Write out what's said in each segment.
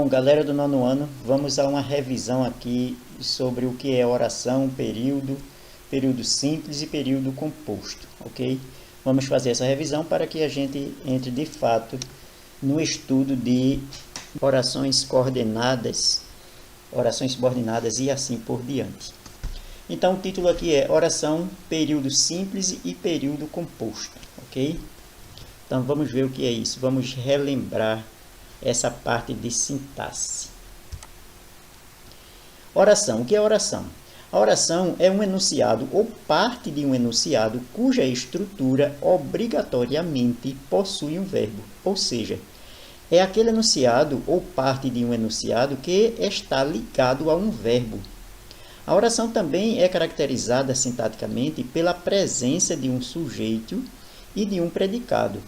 Galera do nono ano, vamos a uma revisão aqui sobre o que é oração, período simples e período composto, ok? Vamos fazer essa revisão para que a gente entre de fato no estudo de orações coordenadas, orações subordinadas e assim por diante. Então o título aqui é oração, período simples e período composto, ok? Então vamos ver o que é isso, vamos relembrar essa parte de sintaxe. Oração. O que é oração? A oração é um enunciado ou parte de um enunciado cuja estrutura obrigatoriamente possui um verbo, ou seja, é aquele enunciado ou parte de um enunciado que está ligado a um verbo. A oração também é caracterizada sintaticamente pela presença de um sujeito e de um predicado,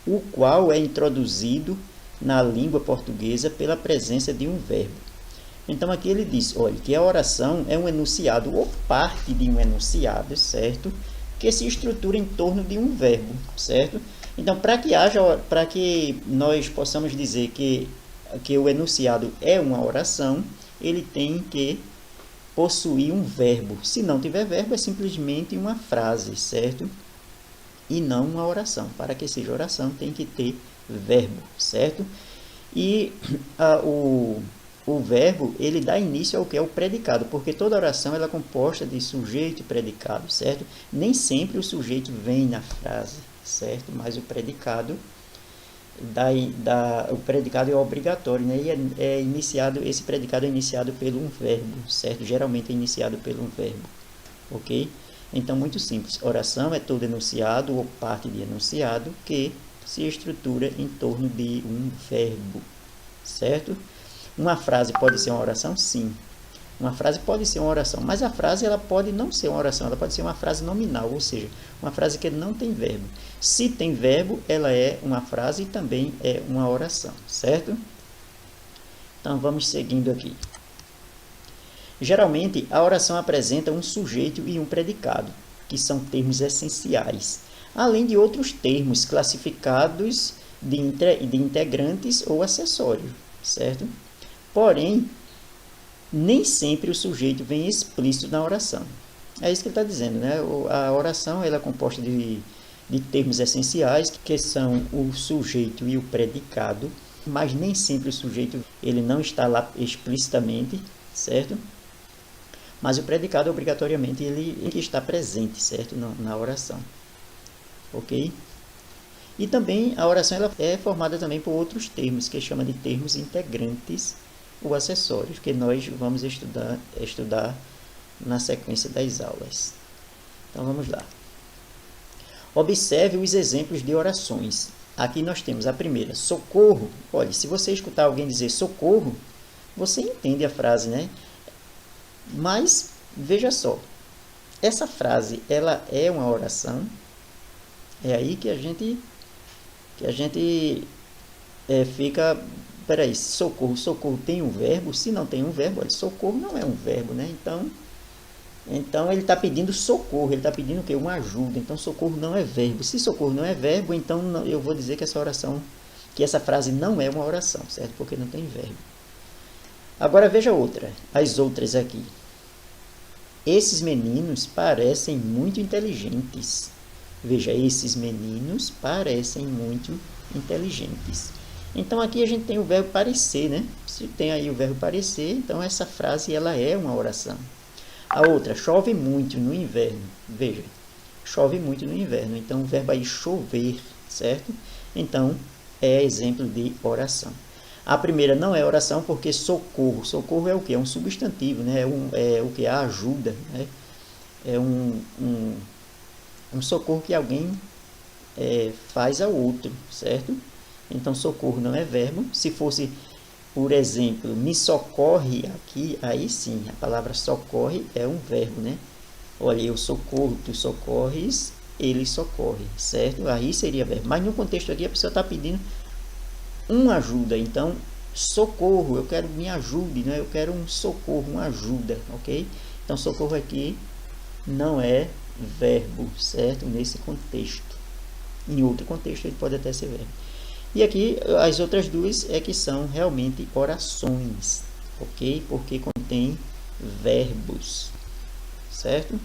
o qual é introduzido na língua portuguesa pela presença de um verbo. Então aqui ele diz, olha, que a oração é um enunciado ou parte de um enunciado, certo? Que se estrutura em torno de um verbo, certo? Então para que nós possamos dizer que o enunciado é uma oração, ele tem que possuir um verbo. Se não tiver verbo, é simplesmente uma frase, certo? E não uma oração. Para que seja oração, tem que ter verbo, certo? E o verbo, ele dá início ao que é o predicado, porque toda oração ela é composta de sujeito e predicado, certo? Nem sempre o sujeito vem na frase, certo? Mas o predicado o predicado é obrigatório, né? E esse predicado é iniciado por um verbo, certo? Geralmente é iniciado por um verbo, ok? Então, muito simples. Oração é todo enunciado ou parte de enunciado que se estrutura em torno de um verbo, certo? Uma frase pode ser uma oração? Sim. Uma frase pode ser uma oração, mas a frase ela pode não ser uma oração, ela pode ser uma frase nominal, ou seja, uma frase que não tem verbo. Se tem verbo, ela é uma frase e também é uma oração, certo? Então, vamos seguindo aqui. Geralmente, a oração apresenta um sujeito e um predicado, que são termos essenciais, além de outros termos classificados de integrantes ou acessórios, certo? Porém, nem sempre o sujeito vem explícito na oração. É isso que ele está dizendo, né? A oração ela é composta de termos essenciais, que são o sujeito e o predicado, mas nem sempre o sujeito ele não está lá explicitamente, certo? Mas o predicado, obrigatoriamente, ele está presente, certo? Na oração. Ok? E também a oração ela é formada também por outros termos, que chama de termos integrantes ou acessórios, que nós vamos estudar na sequência das aulas. Então, vamos lá. Observe os exemplos de orações. Aqui nós temos a primeira, socorro. Olha, se você escutar alguém dizer socorro, você entende a frase, né? Mas, veja só, essa frase, ela é uma oração. É aí que a gente fica, peraí, socorro tem um verbo? Se não tem um verbo, olha, socorro não é um verbo, né? Então ele está pedindo socorro, ele está pedindo o quê? Uma ajuda. Então socorro não é verbo. Se socorro não é verbo, então eu vou dizer que essa frase não é uma oração, certo? Porque não tem verbo. Agora veja as outras aqui. Esses meninos parecem muito inteligentes. Veja, esses meninos parecem muito inteligentes. Então aqui a gente tem o verbo parecer, né? Se tem aí o verbo parecer, então essa frase ela é uma oração. A outra, chove muito no inverno. Veja, chove muito no inverno. Então o verbo aí chover, certo? Então é exemplo de oração. A primeira não é oração porque socorro. Socorro é o que? É um substantivo, né? É o que? A ajuda, né? É um socorro que alguém faz ao outro, certo? Então socorro não é verbo. Se fosse, por exemplo, me socorre aqui, aí sim, a palavra socorre é um verbo, né? Olha, eu socorro, tu socorres, ele socorre, certo? Aí seria verbo. Mas no contexto aqui a pessoa está pedindo uma ajuda, então socorro, eu quero me ajude, né? Eu quero um socorro, uma ajuda, ok? Então socorro aqui não é verbo, certo? Nesse contexto. Em outro contexto ele pode até ser verbo. E aqui as outras duas é que são realmente orações, ok? Porque contém verbos, certo?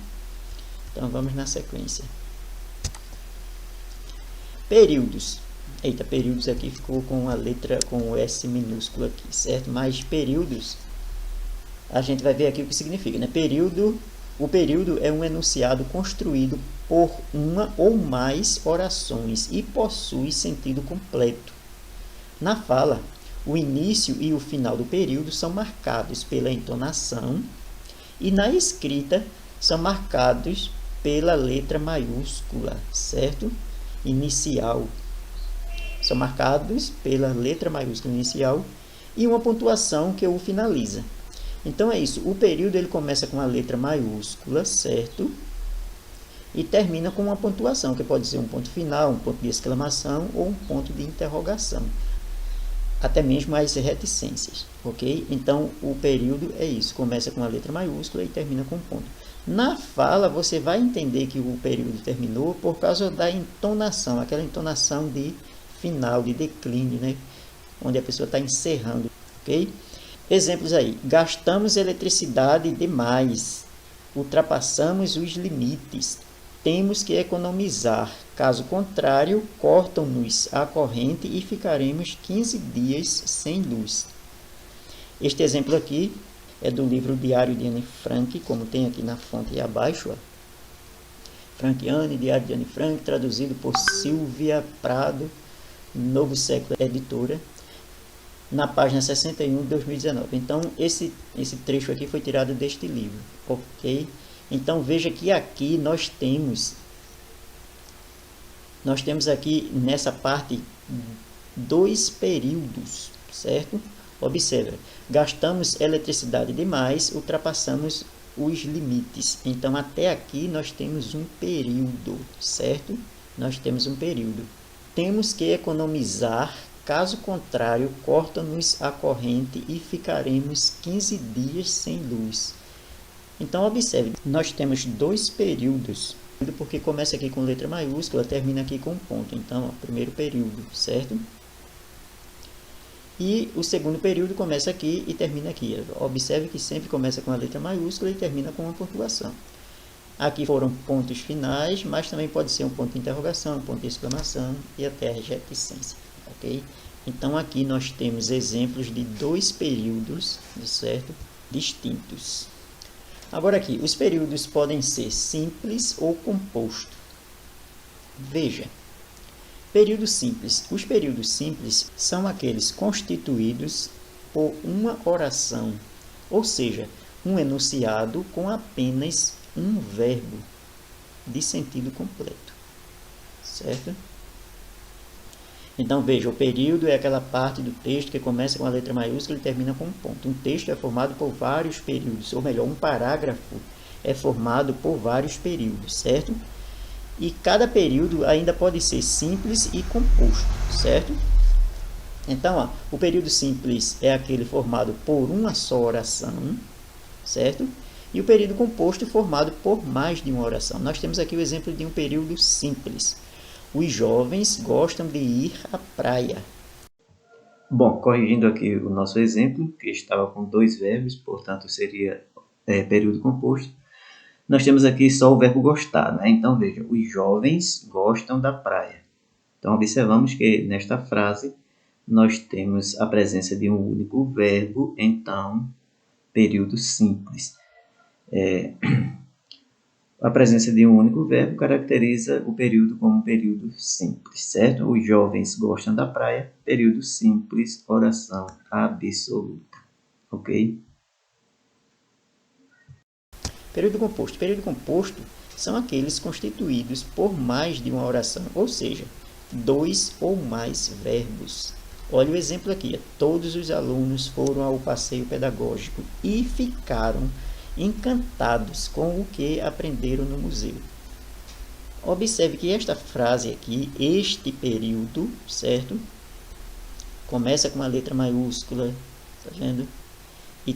Então vamos na sequência. Períodos. Eita, períodos aqui ficou com a letra com o S minúsculo aqui, certo? Mas períodos, a gente vai ver aqui o que significa, né? O período é um enunciado construído por uma ou mais orações e possui sentido completo. Na fala, o início e o final do período são marcados pela entonação e na escrita são marcados pela letra maiúscula, certo? Inicial. São marcados pela letra maiúscula inicial e uma pontuação que o finaliza. Então é isso, o período ele começa com a letra maiúscula, certo? E termina com uma pontuação, que pode ser um ponto final, um ponto de exclamação ou um ponto de interrogação. Até mesmo as reticências, ok? Então o período é isso, começa com a letra maiúscula e termina com um ponto. Na fala você vai entender que o período terminou por causa da entonação, aquela entonação de final, de declínio, né? Onde a pessoa está encerrando, ok? Exemplos aí, gastamos eletricidade demais, ultrapassamos os limites, temos que economizar, caso contrário, cortam-nos a corrente e ficaremos 15 dias sem luz. Este exemplo aqui é do livro Diário de Anne Frank, como tem aqui na fonte abaixo, ó. Frank Anne, Diário de Anne Frank, traduzido por Silvia Prado, Novo Século Editora, na página 61 de 2019. Então, esse trecho aqui foi tirado deste livro, ok? Então, veja que aqui nós temos aqui nessa parte 2 períodos, certo? Observa, gastamos eletricidade demais, ultrapassamos os limites. Então, até aqui nós temos um período, certo? Nós temos um período. Temos que economizar, caso contrário, corta-nos a corrente e ficaremos 15 dias sem luz. Então, observe, nós temos 2 períodos, porque começa aqui com letra maiúscula, termina aqui com ponto. Então, ó, primeiro período, certo? E o segundo período começa aqui e termina aqui. Observe que sempre começa com a letra maiúscula e termina com uma pontuação. Aqui foram pontos finais, mas também pode ser um ponto de interrogação, um ponto de exclamação e até a reticência, ok? Então, aqui nós temos exemplos de 2 períodos, certo? Distintos. Agora aqui, os períodos podem ser simples ou composto. Veja, período simples. Os períodos simples são aqueles constituídos por uma oração, ou seja, um enunciado com apenas um verbo de sentido completo, certo? Então, veja, o período é aquela parte do texto que começa com a letra maiúscula e termina com um ponto. Um texto é formado por vários períodos, ou melhor, um parágrafo é formado por vários períodos, certo? E cada período ainda pode ser simples e composto, certo? Então, ó, o período simples é aquele formado por uma só oração, certo? E o período composto formado por mais de uma oração. Nós temos aqui o exemplo de um período simples. Os jovens gostam de ir à praia. Bom, corrigindo aqui o nosso exemplo, que estava com 2 verbos, portanto seria período composto. Nós temos aqui só o verbo gostar, né? Então veja, os jovens gostam da praia. Então observamos que nesta frase nós temos a presença de um único verbo, então período simples. A presença de um único verbo caracteriza o período como um período simples, certo? Os jovens gostam da praia, período simples, oração absoluta, ok? Período composto. Período composto são aqueles constituídos por mais de uma oração, ou seja, 2 ou mais verbos. Olha o exemplo aqui. Todos os alunos foram ao passeio pedagógico e ficaram encantados com o que aprenderam no museu. Observe que esta frase aqui, este período, certo? Começa com a letra maiúscula, tá vendo? E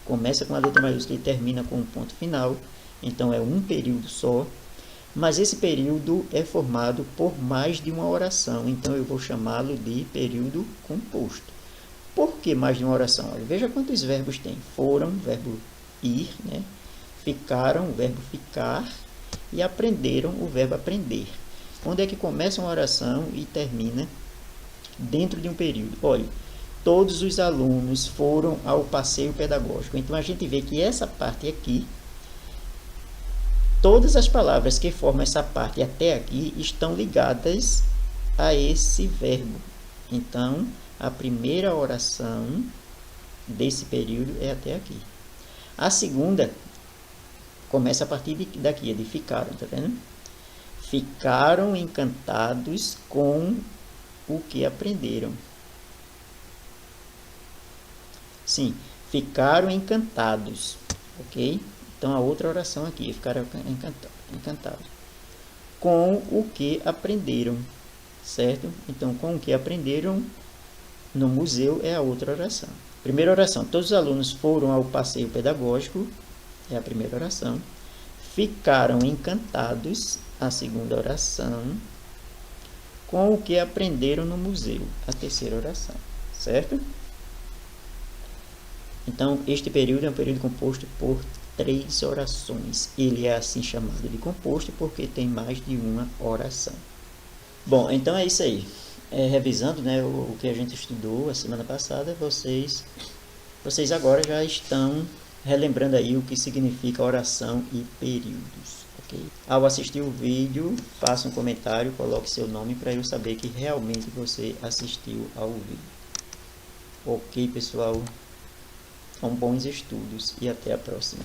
começa com a letra maiúscula e termina com um ponto final. Então, é um período só. Mas esse período é formado por mais de uma oração, então eu vou chamá-lo de período composto. Por que mais de uma oração? Olha, veja quantos verbos tem. Foram, verbo ir, né? Ficaram, o verbo ficar, e aprenderam, o verbo aprender. Onde é que começa uma oração e termina dentro de um período? Olha, todos os alunos foram ao passeio pedagógico. Então a gente vê que essa parte aqui, todas as palavras que formam essa parte até aqui estão ligadas a esse verbo. Então, a primeira oração desse período é até aqui. A segunda começa a partir daqui, de ficaram, tá vendo? Ficaram encantados com o que aprenderam. Sim, ficaram encantados, ok? Então, a outra oração aqui, ficaram encantados com o que aprenderam, certo? Então, com o que aprenderam no museu é a outra oração. Primeira oração, todos os alunos foram ao passeio pedagógico, é a primeira oração. Ficaram encantados, a segunda oração. Com o que aprenderam no museu, a terceira oração, certo? Então, este período é um período composto por 3 orações. Ele é assim chamado de composto porque tem mais de uma oração. Bom, então é isso aí. Revisando, né, o que a gente estudou a semana passada, vocês agora já estão relembrando aí o que significa oração e períodos. Okay? Ao assistir o vídeo, faça um comentário, coloque seu nome para eu saber que realmente você assistiu ao vídeo. Ok, pessoal? Bons estudos e até a próxima.